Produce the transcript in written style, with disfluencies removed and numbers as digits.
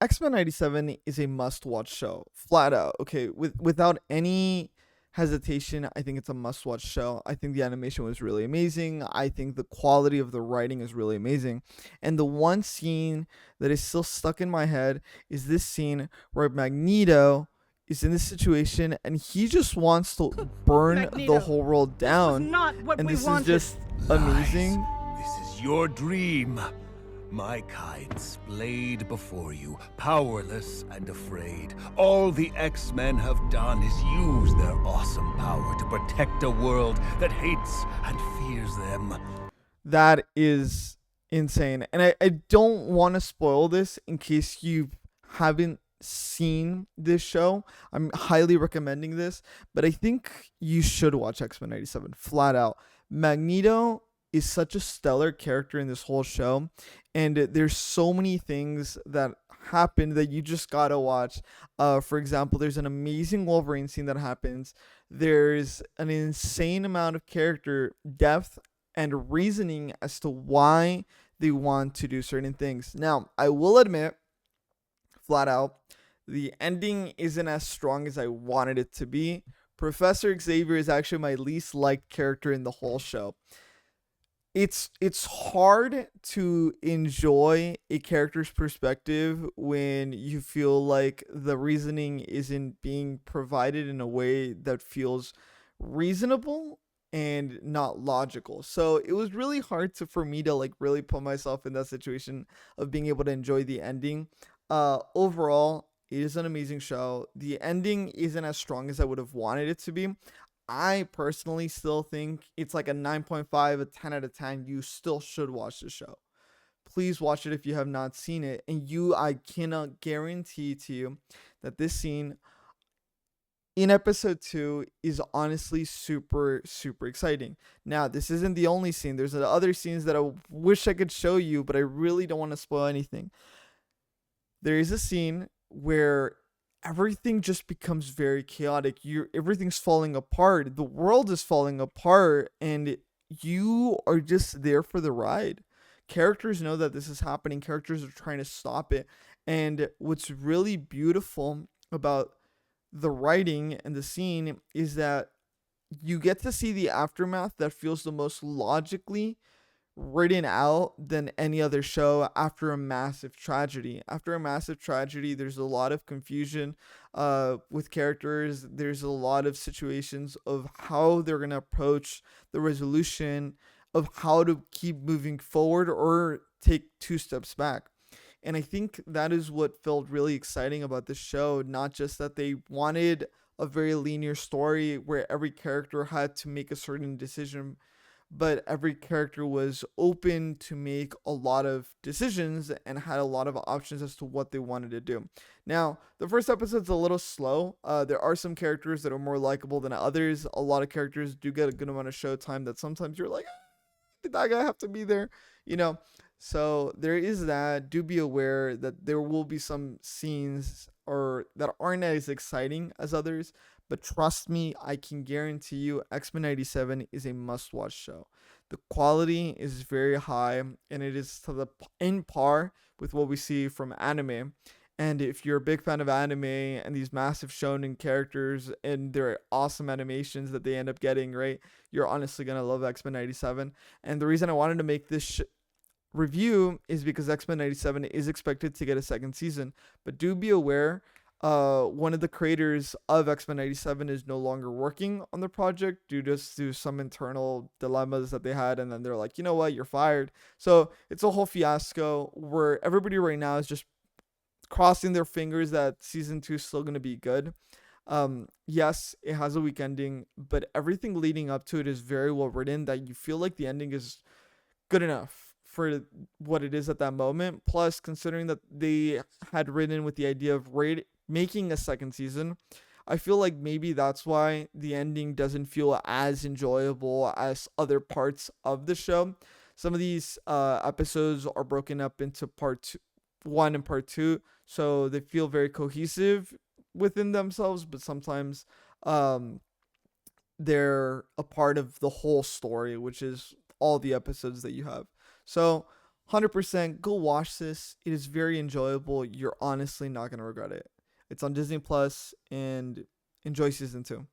X-Men 97 is a must-watch show, flat out. Okay, without any hesitation, I think it's a must-watch show. I think the animation was really amazing. I think the quality of the writing is really amazing. And the one scene that is still stuck in my head is this scene where Magneto is in this situation and he just wants to burn the Magneto, whole world this was down. not what And we this is wanted. just Lies. amazing. This is your dream. My kind splayed before you, powerless and afraid. All the X-Men have done is use their awesome power to protect a world that hates and fears them. That is insane. And I don't want to spoil this in case you haven't seen this show. I'm highly recommending this, but I think you should watch X-Men 97 flat out. Magneto is such a stellar character in this whole show, and there's so many things that happen that you just gotta watch. For example, there's an amazing Wolverine scene that happens. There's an insane amount of character depth and reasoning as to why they want to do certain things. Now, I will admit, flat out, the ending isn't as strong as I wanted it to be. Professor Xavier is actually my least liked character in the whole show. It's hard to enjoy a character's perspective when you feel like the reasoning isn't being provided in a way that feels reasonable and not logical. So it was really hard to for me to like really put myself in that situation of being able to enjoy the ending. Overall, it is an amazing show. The ending isn't as strong as I would have wanted it to be. I personally still think it's like a 9.5, a 10 out of 10. You still should watch the show. Please watch it if you have not seen it. And I cannot guarantee to you that this scene in episode 2 is honestly super, super exciting. Now, this isn't the only scene. There's other scenes that I wish I could show you, but I really don't want to spoil anything. There is a scene where everything just becomes very chaotic. Everything's falling apart. The world is falling apart, and you are just there for the ride. Characters know that this is happening. Characters are trying to stop it. And what's really beautiful about the writing and the scene is that you get to see the aftermath that feels the most logically written out than any other show after a massive tragedy. After a massive tragedy, there's a lot of confusion with characters. There's a lot of situations of how they're going to approach the resolution, of how to keep moving forward or take two steps back. And I think that is what felt really exciting about this show. Not just that they wanted a very linear story where every character had to make a certain decision, but every character was open to make a lot of decisions and had a lot of options as to what they wanted to do. Now, the first episode's a little slow. There are some characters that are more likable than others. A lot of characters do get a good amount of show time that sometimes you're like, did that guy have to be there? You know, so there is that. Do be aware that there will be some scenes or that aren't as exciting as others, but trust me, I can guarantee you X-Men 97 is a must-watch show. The quality is very high and it is to the in par with what we see from anime. And if you're a big fan of anime and these massive shonen characters and their awesome animations that they end up getting, right? You're honestly going to love X-Men 97. And the reason I wanted to make this review is because X-Men 97 is expected to get a second season. But do be aware, one of the creators of X-Men 97 is no longer working on the project due to some internal dilemmas that they had. And then they're like, you know what, you're fired. So it's a whole fiasco where everybody right now is just crossing their fingers that season 2 is still going to be good. Yes, it has a weak ending, but everything leading up to it is very well written that you feel like the ending is good enough for what it is at that moment. Plus, considering that they had written with the idea of making a second season, I feel like maybe that's why the ending doesn't feel as enjoyable as other parts of the show. Some of these episodes are broken up into part 1 and part 2, so they feel very cohesive within themselves, but sometimes um, they're a part of the whole story, which is all the episodes that you have. So 100% go watch this. It is very enjoyable. You're honestly not going to regret it. It's on Disney Plus, and enjoy season 2.